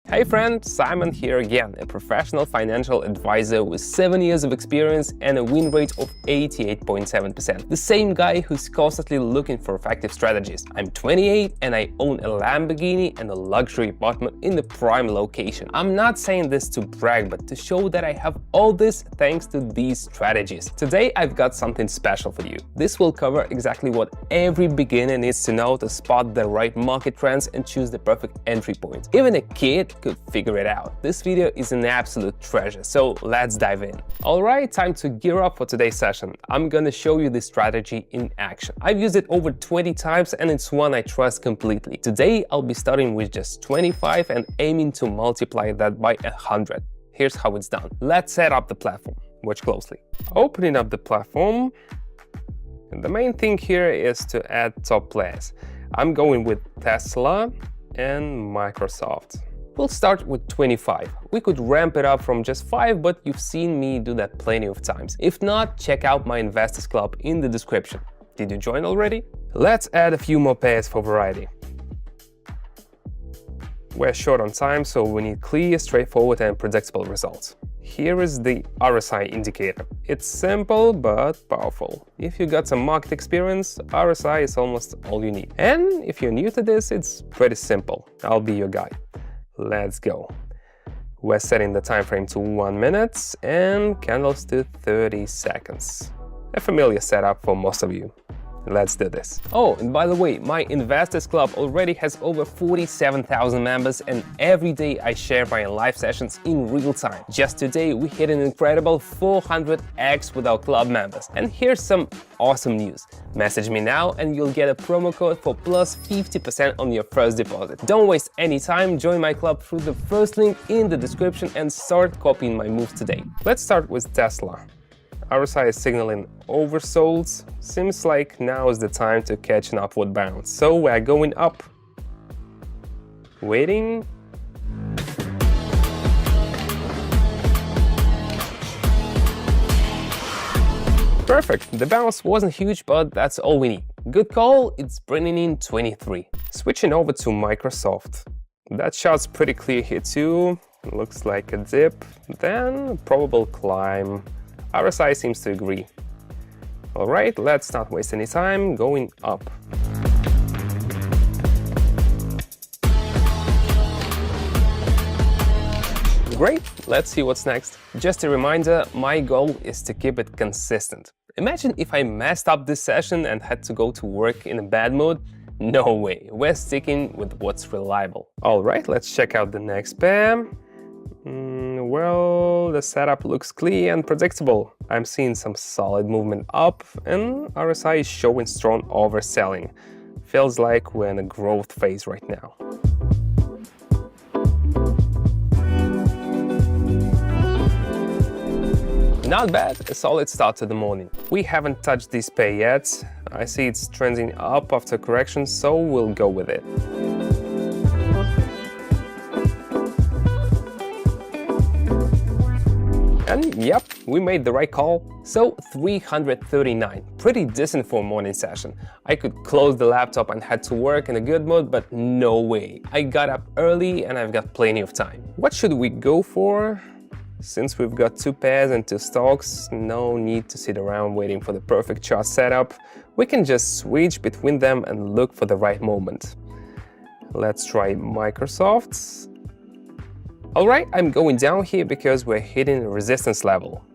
Hey friend, Simon here again, a professional financial advisor with 7 years of experience and a win rate of 88.7%. The same guy who's constantly looking for effective strategies. I'm 28 and I own a Lamborghini and a luxury apartment in the prime location. I'm not saying this to brag, but to show that I have all this thanks to these strategies. Today I've got something special for you. This will cover exactly what every beginner needs to know to spot the right market trends and choose the perfect entry point. Even a kid could figure it out. This video is an absolute treasure, so let's dive in. Alright, time to gear up for today's session. I'm gonna show you this strategy in action. I've used it over 20 times and it's one I trust completely. Today I'll be starting with just 25 and aiming to multiply that by 100. Here's how it's done. Let's set up the platform. Watch closely. Opening up the platform, and the main thing here is to add top players. I'm going with Tesla and Microsoft. We'll start with 25. We could ramp it up from just 5, but you've seen me do that plenty of times. If not, check out my Investors Club in the description. Did you join already? Let's add a few more pairs for variety. We're short on time, so we need clear, straightforward and predictable results. Here is the RSI indicator. It's simple but powerful. If you got some market experience, RSI is almost all you need. And if you're new to this, it's pretty simple. I'll be your guide. Let's go. We're setting the time frame to 1 minute and candles to 30 seconds. A familiar setup for most of you. Let's do this. Oh, and by the way, my Investors Club already has over 47,000 members, and every day I share my live sessions in real time. Just today we hit an incredible 400x with our club members. And here's some awesome news. Message me now and you'll get a promo code for plus 50% on your first deposit. Don't waste any time, join my club through the first link in the description and start copying my moves today. Let's start with Tesla. RSI is signaling oversold. Seems like now is the time to catch an upward bounce. So we're going up. Waiting. Perfect. The bounce wasn't huge, but that's all we need. Good call. It's bringing in 23. Switching over to Microsoft. That shot's pretty clear here too. Looks like a dip, then a probable climb. RSI seems to agree. Alright, let's not waste any time, going up. Great, let's see what's next. Just a reminder, my goal is to keep it consistent. Imagine if I messed up this session and had to go to work in a bad mood. No way, we're sticking with what's reliable. Alright, let's check out the next pair. Well, the setup looks clear and predictable. I'm seeing some solid movement up and RSI is showing strong overselling. Feels like we're in a growth phase right now. Not bad, a solid start to the morning. We haven't touched this pair yet. I see it's trending up after correction, so we'll go with it. And yep, we made the right call. So 339, pretty decent for a morning session. I could close the laptop and head to work in a good mood, but no way. I got up early and I've got plenty of time. What should we go for? Since we've got 2 pairs and 2 stocks, no need to sit around waiting for the perfect chart setup. We can just switch between them and look for the right moment. Let's try Microsoft. Alright, I'm going down here because we're hitting a resistance level.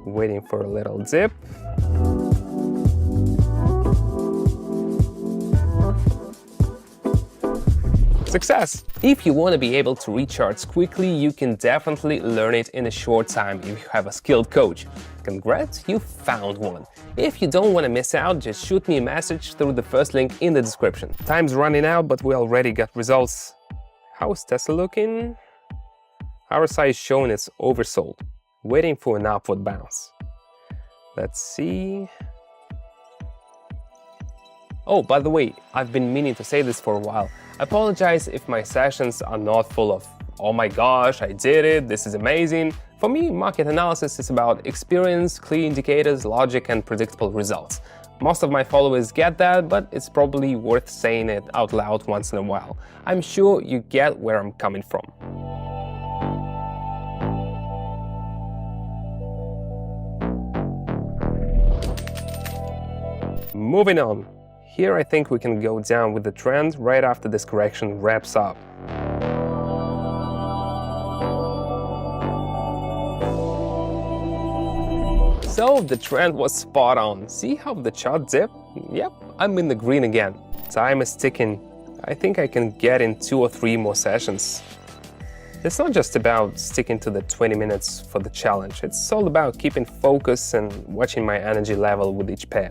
Waiting for a little dip. Success! If you want to be able to read charts quickly, you can definitely learn it in a short time if you have a skilled coach. Congrats, you found one. If you don't want to miss out, just shoot me a message through the first link in the description. Time's running out, but we already got results. How's Tesla looking? RSI is showing it's oversold, waiting for an upward bounce. Let's see. Oh, by the way, I've been meaning to say this for a while. I apologize if my sessions are not full of, oh my gosh, I did it, this is amazing. For me, market analysis is about experience, clear indicators, logic, and predictable results. Most of my followers get that, but it's probably worth saying it out loud once in a while. I'm sure you get where I'm coming from. Moving on. Here I think we can go down with the trend right after this correction wraps up. So the trend was spot on. See how the chart dipped? Yep, I'm in the green again. Time is ticking. I think I can get in 2 or 3 more sessions. It's not just about sticking to the 20 minutes for the challenge. It's all about keeping focus and watching my energy level with each pair.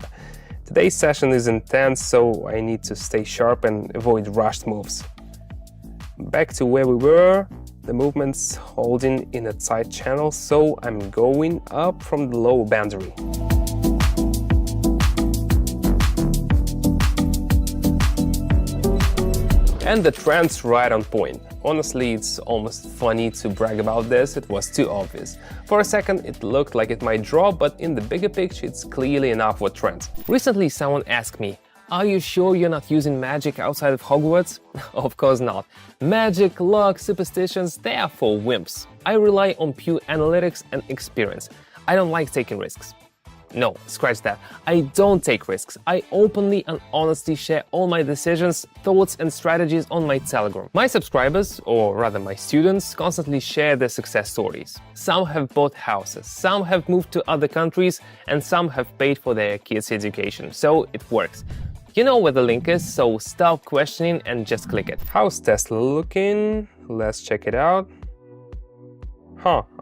Today's session is intense, so I need to stay sharp and avoid rushed moves. Back to where we were. The movement's holding in a tight channel, so I'm going up from the low boundary. And the trend's right on point. Honestly, it's almost funny to brag about this, it was too obvious. For a second, it looked like it might drop, but in the bigger picture, it's clearly an upward trend. Recently, someone asked me, "Are you sure you're not using magic outside of Hogwarts?" Of course not. Magic, luck, superstitions, they are for wimps. I rely on pure analytics and experience. I don't like taking risks. No, scratch that. I don't take risks. I openly and honestly share all my decisions, thoughts and strategies on my Telegram. My subscribers, or rather my students, constantly share their success stories. Some have bought houses, some have moved to other countries, and some have paid for their kids' education. So it works. You know where the link is, so stop questioning and just click it. How's Tesla looking? Let's check it out.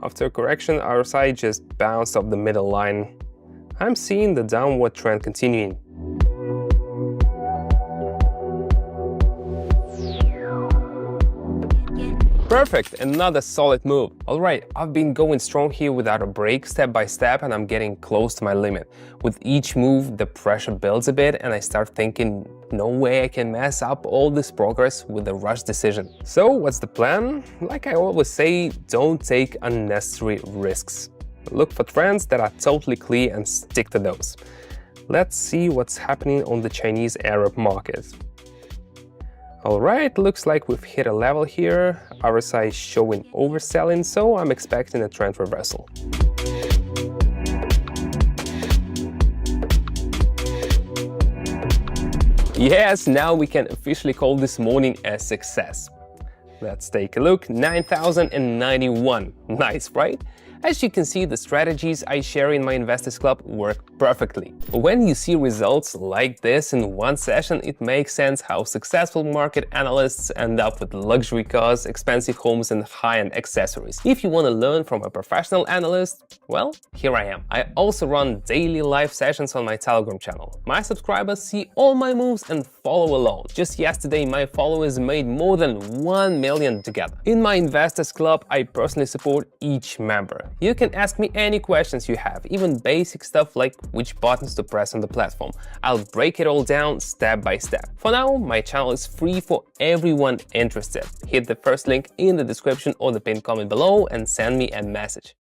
After a correction, RSI just bounced off the middle line. I'm seeing the downward trend continuing. Perfect, another solid move. Alright, I've been going strong here without a break, step by step, and I'm getting close to my limit. With each move, the pressure builds a bit and I start thinking, no way I can mess up all this progress with a rush decision. So what's the plan? Like I always say, don't take unnecessary risks. Look for trends that are totally clear and stick to those. Let's see what's happening on the Chinese Arab market. Alright, looks like we've hit a level here. RSI is showing overselling, so I'm expecting a trend reversal. Yes, now we can officially call this morning a success. Let's take a look. 9,091. Nice, right? As you can see, the strategies I share in my Investors Club work perfectly. When you see results like this in one session, it makes sense how successful market analysts end up with luxury cars, expensive homes, and high-end accessories. If you want to learn from a professional analyst, well, here I am. I also run daily live sessions on my Telegram channel. My subscribers see all my moves and follow along. Just yesterday, my followers made more than 1 million together. In my Investors Club, I personally support each member. You can ask me any questions you have, even basic stuff like which buttons to press on the platform. I'll break it all down step by step. For now, my channel is free for everyone interested. Hit the first link in the description or the pinned comment below and send me a message.